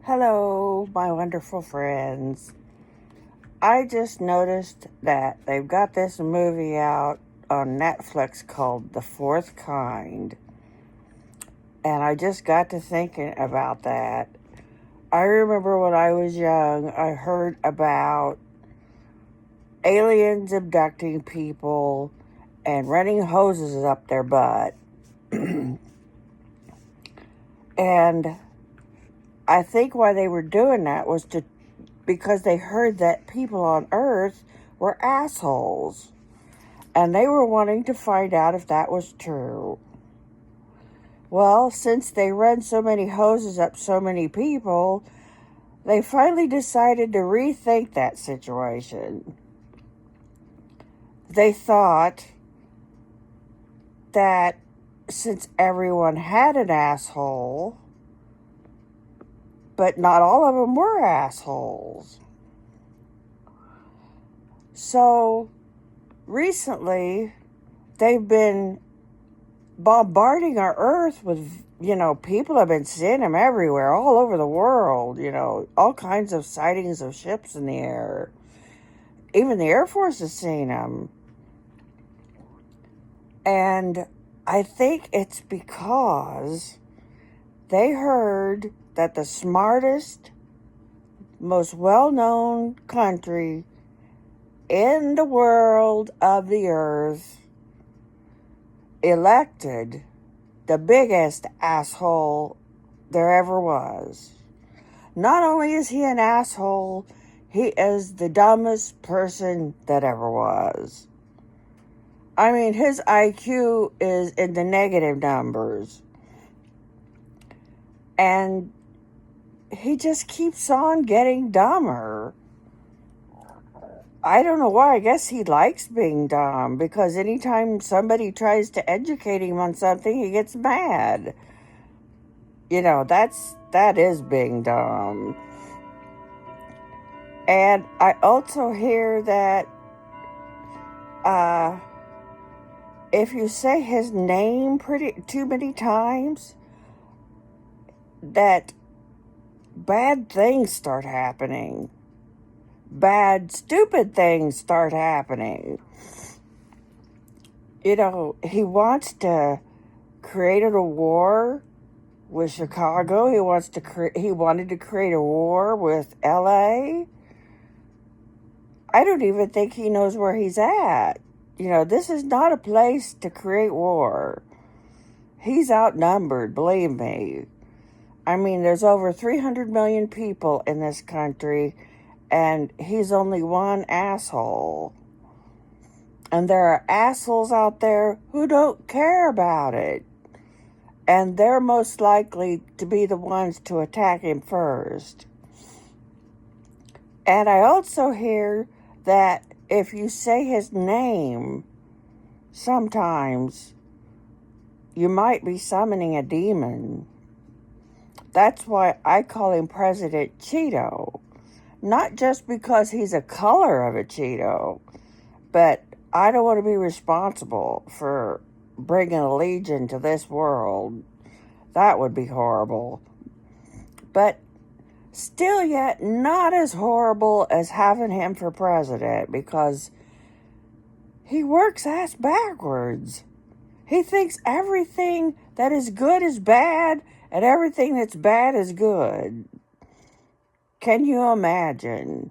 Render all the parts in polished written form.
Hello, my wonderful friends. I just noticed that they've got this movie out on Netflix called The Fourth Kind. And I just got to thinking about that. I remember when I was young, I heard about aliens abducting people and running hoses up their butt. And I think why they were doing that was because they heard that people on Earth were assholes. And they were wanting to find out if that was true. Well, since they run so many hoses up so many people, they finally decided to rethink that situation. They thought that since everyone had an asshole, but not all of them were assholes. So recently, they've been bombarding our Earth with, people have been seeing them everywhere, all over the world, all kinds of sightings of ships in the air. Even the Air Force has seen them. And I think it's because they heard that the smartest, most well-known country in the world of the Earth elected the biggest asshole there ever was. Not only is he an asshole, he is the dumbest person that ever was. I mean, his IQ is in the negative numbers. And he just keeps on getting dumber. I don't know why. I guess he likes being dumb, because anytime somebody tries to educate him on something, he gets mad. That is being dumb. And I also hear that if you say his name too many times, that bad things start happening. Bad, stupid things start happening. He wants to create a war with Chicago. He wanted to create a war with LA. I don't even think he knows where he's at. This is not a place to create war. He's outnumbered, believe me. I mean, there's over 300 million people in this country, and he's only one asshole. And there are assholes out there who don't care about it. And they're most likely to be the ones to attack him first. And I also hear that if you say his name, sometimes you might be summoning a demon. That's why I call him President Cheeto. Not just because he's a color of a Cheeto, but I don't want to be responsible for bringing a legion to this world. That would be horrible. But still yet not as horrible as having him for president, because he works ass backwards. He thinks everything that is good is bad and everything that's bad is good. Can you imagine?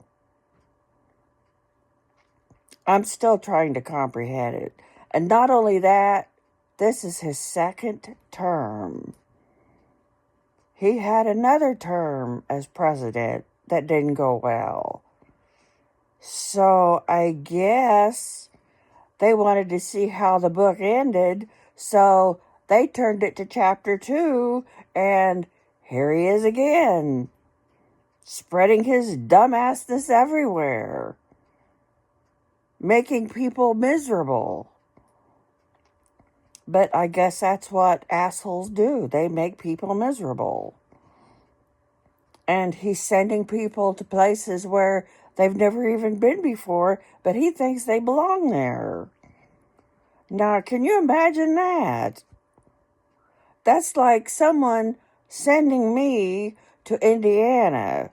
I'm still trying to comprehend it. And not only that, this is his second term. He had another term as president that didn't go well. So I guess they wanted to see how the book ended, so they turned it to chapter 2, and here he is again, spreading his dumbassness everywhere, making people miserable. But I guess that's what assholes do. They make people miserable. And he's sending people to places where they've never even been before, but he thinks they belong there. Now, can you imagine that? That's like someone sending me to Indiana.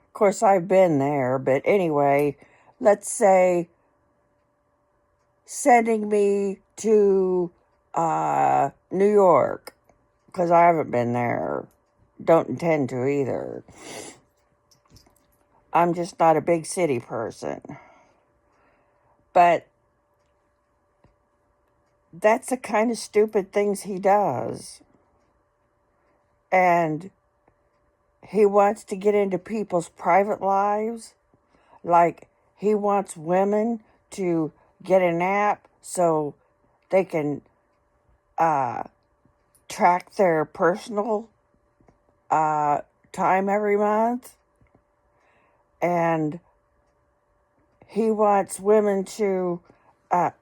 Of course, I've been there, but anyway, let's say sending me to New York, because I haven't been there. Don't intend to either. I'm just not a big city person. But that's the kind of stupid things he does. And he wants to get into people's private lives. Like, he wants women to get an app so they can track their personal time every month. And he wants women to,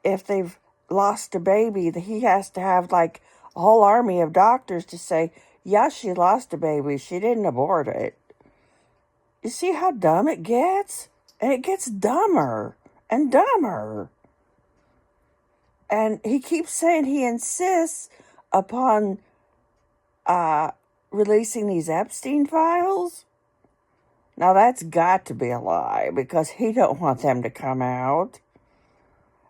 if they've lost a baby, that he has to have like a whole army of doctors to say, yeah, she lost a baby. She didn't abort it. You see how dumb it gets? And it gets dumber and dumber. And he keeps saying he insists upon releasing these Epstein files. Now that's got to be a lie, because he don't want them to come out.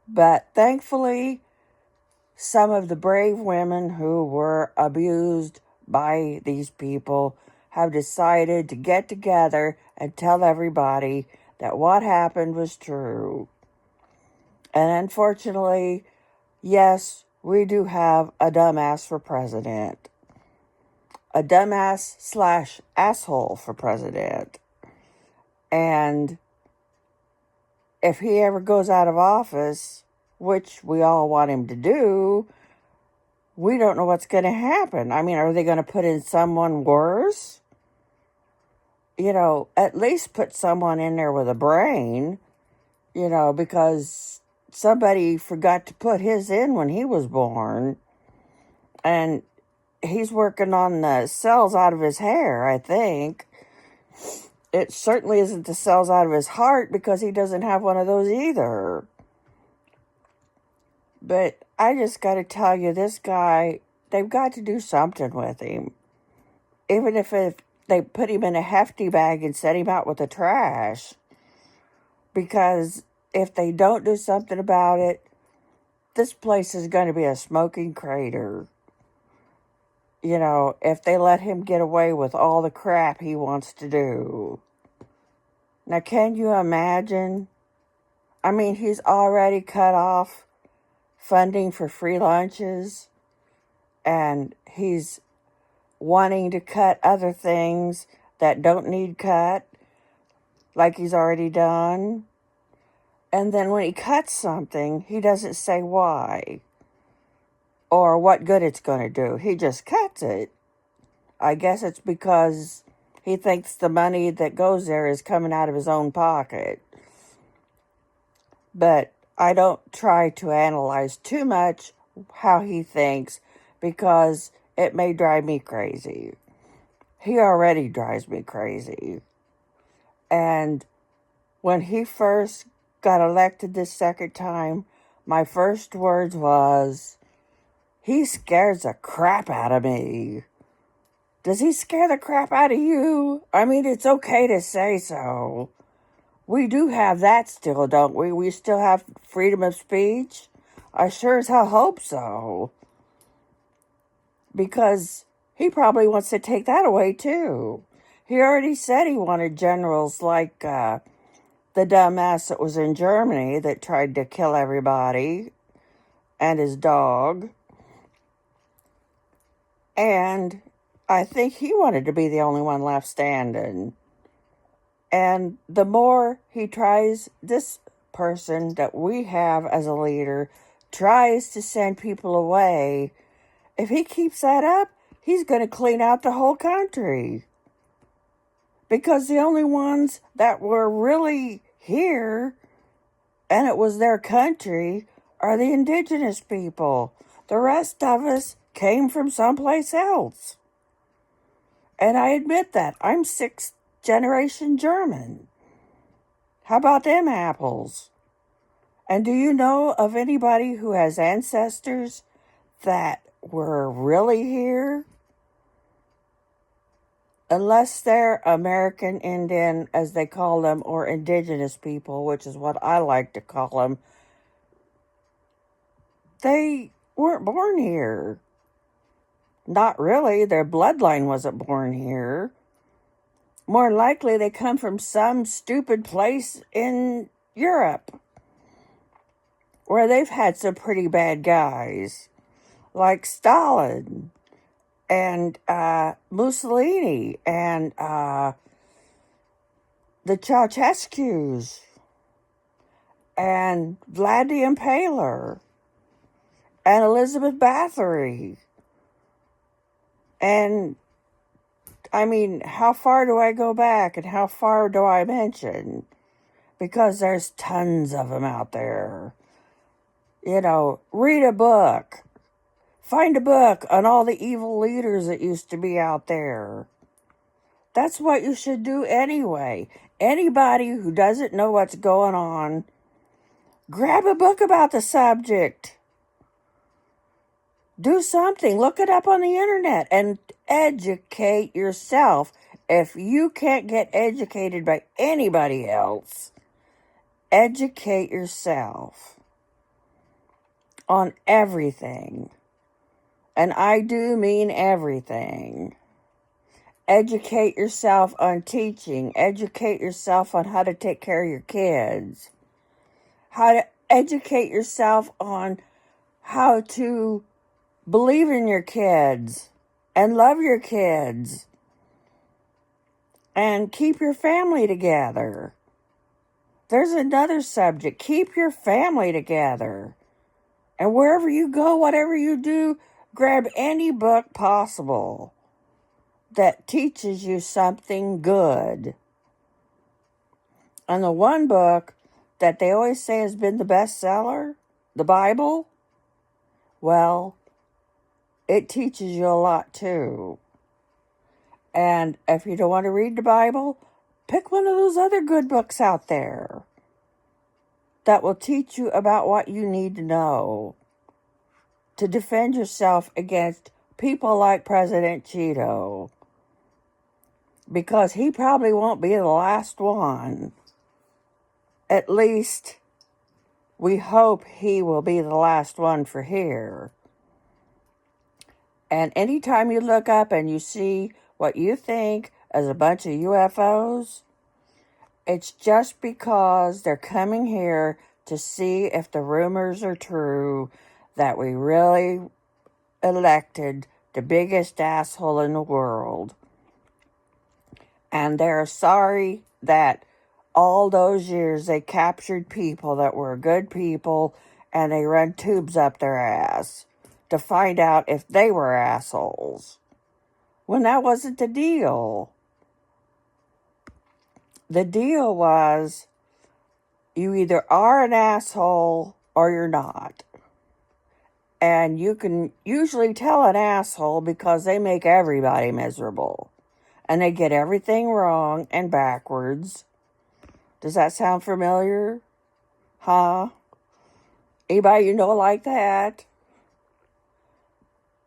But thankfully, some of the brave women who were abused by these people have decided to get together and tell everybody that what happened was true. And unfortunately, yes, we do have a dumbass for president. A dumbass / asshole for president. And if he ever goes out of office, which we all want him to do, we don't know what's going to happen. I mean, are they going to put in someone worse? You know, at least put someone in there with a brain, you know, because somebody forgot to put his in when he was born. And he's working on the cells out of his hair, I think. It certainly isn't the cells out of his heart, because he doesn't have one of those either. But I just got to tell you, this guy, they've got to do something with him. Even if they put him in a hefty bag and set him out with the trash. Because if they don't do something about it, this place is going to be a smoking crater. You know, if they let him get away with all the crap he wants to do. Now, can you imagine? I mean, he's already cut off funding for free lunches, and he's wanting to cut other things that don't need cut, like he's already done. And then when he cuts something, he doesn't say why or what good it's going to do. He just cuts it. I guess it's because he thinks the money that goes there is coming out of his own pocket. But I don't try to analyze too much how he thinks, because it may drive me crazy. He already drives me crazy. And when he first got elected this second time, my first words was, he scares the crap out of me. Does he scare the crap out of you? I mean, it's okay to say so. We do have that still, don't we? We still have freedom of speech. I sure as hell hope so. Because he probably wants to take that away too. He already said he wanted generals like the dumbass that was in Germany that tried to kill everybody and his dog. And I think he wanted to be the only one left standing. And the more he tries, this person that we have as a leader tries to send people away, if he keeps that up, he's going to clean out the whole country. Because the only ones that were really here, and it was their country, are the indigenous people. The rest of us came from someplace else. And I admit that. I'm 6th generation German. How about them apples? And do you know of anybody who has ancestors that were really here? unless they're American Indian, as they call them, or indigenous people, which is what I like to call them, they weren't born here. Not really. Their bloodline wasn't born here. More likely, they come from some stupid place in Europe where they've had some pretty bad guys, like Stalin and Mussolini and the Ceausescus and Vlad the Impaler and Elizabeth Bathory. And I mean, how far do I go back and how far do I mention? Because there's tons of them out there. You know, read a book. Find a book on all the evil leaders that used to be out there. That's what you should do anyway. Anybody who doesn't know what's going on, grab a book about the subject. Do something. Look it up on the internet and educate yourself. If you can't get educated by anybody else, educate yourself on everything. And I do mean everything. Educate yourself on teaching. Educate yourself on how to take care of your kids. How to educate yourself on how to believe in your kids and love your kids and keep your family together. There's another subject. Keep your family together. And wherever you go, whatever you do, grab any book possible that teaches you something good. And the one book that they always say has been the bestseller, the Bible, well, it teaches you a lot too. And if you don't want to read the Bible, pick one of those other good books out there that will teach you about what you need to know to defend yourself against people like President Cheeto. Because he probably won't be the last one. At least, we hope he will be the last one for here. And anytime you look up and you see what you think as a bunch of UFOs, it's just because they're coming here to see if the rumors are true that we really elected the biggest asshole in the world. And they're sorry that all those years they captured people that were good people and they run tubes up their ass to find out if they were assholes. When that wasn't the deal. The deal was you either are an asshole or you're not. And you can usually tell an asshole because they make everybody miserable. And they get everything wrong and backwards. Does that sound familiar? Huh? Anybody you know like that?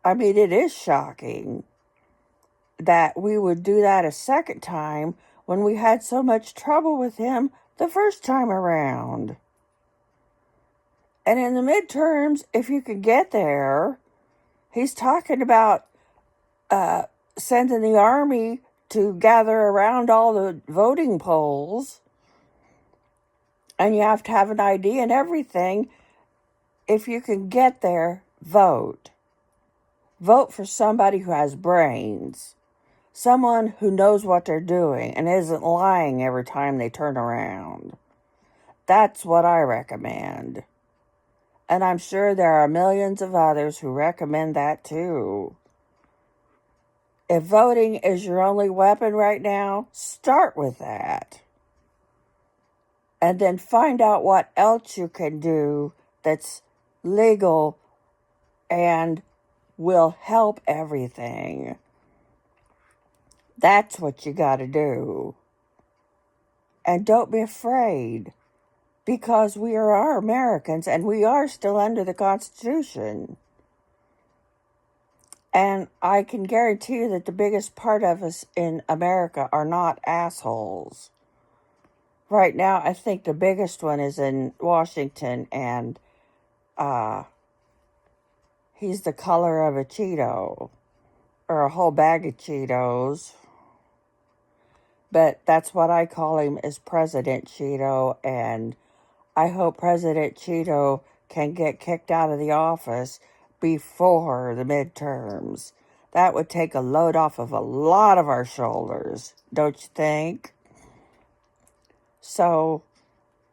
I mean, it is shocking that we would do that a second time when we had so much trouble with him the first time around. And in the midterms, if you could get there, he's talking about sending the army to gather around all the voting polls. And you have to have an ID and everything. If you can get there, vote. Vote for somebody who has brains. Someone who knows what they're doing and isn't lying every time they turn around. That's what I recommend. And I'm sure there are millions of others who recommend that too. If voting is your only weapon right now, start with that. And then find out what else you can do that's legal and will help everything. That's what you got to do. And don't be afraid, because we are Americans and we are still under the Constitution. And I can guarantee you that the biggest part of us in America are not assholes. Right now, I think the biggest one is in Washington, and uh, he's the color of a Cheeto, or a whole bag of Cheetos. But that's what I call him, is President Cheeto, and I hope President Cheeto can get kicked out of the office before the midterms. That would take a load off of a lot of our shoulders, don't you think? So,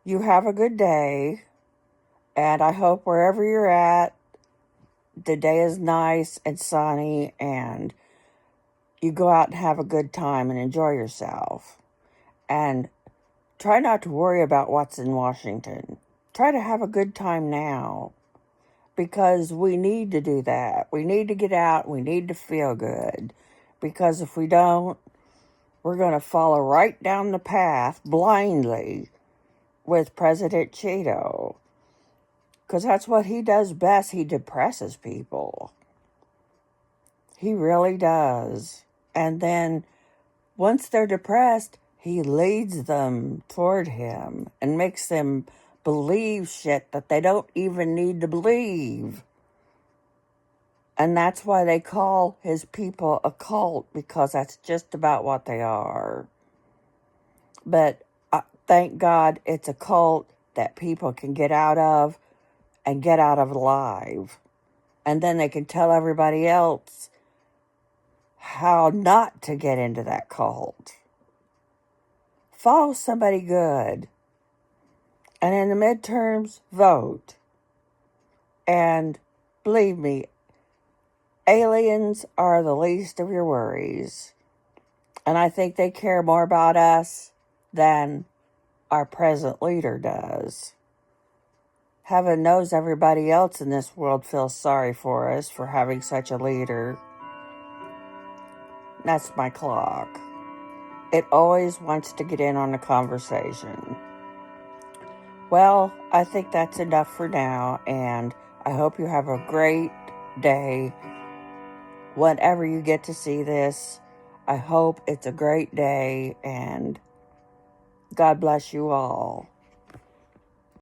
you have a good day, and I hope wherever you're at, the day is nice and sunny, and you go out and have a good time and enjoy yourself. And try not to worry about what's in Washington. Try to have a good time now, because we need to do that. We need to get out. We need to feel good, because if we don't, we're going to follow right down the path blindly with President Cheeto, because that's what he does best. He depresses people. He really does. And then once they're depressed, he leads them toward him and makes them believe shit that they don't even need to believe. And that's why they call his people a cult, because that's just about what they are. But thank God it's a cult that people can get out of and get out of alive. And then they can tell everybody else how not to get into that cult. Follow somebody good. And in the midterms, vote. And believe me, aliens are the least of your worries. And I think they care more about us than our present leader does. Heaven knows everybody else in this world feels sorry for us for having such a leader. That's my clock. It always wants to get in on the conversation. Well, I think that's enough for now, and I hope you have a great day. Whenever you get to see this, I hope it's a great day, and God bless you all.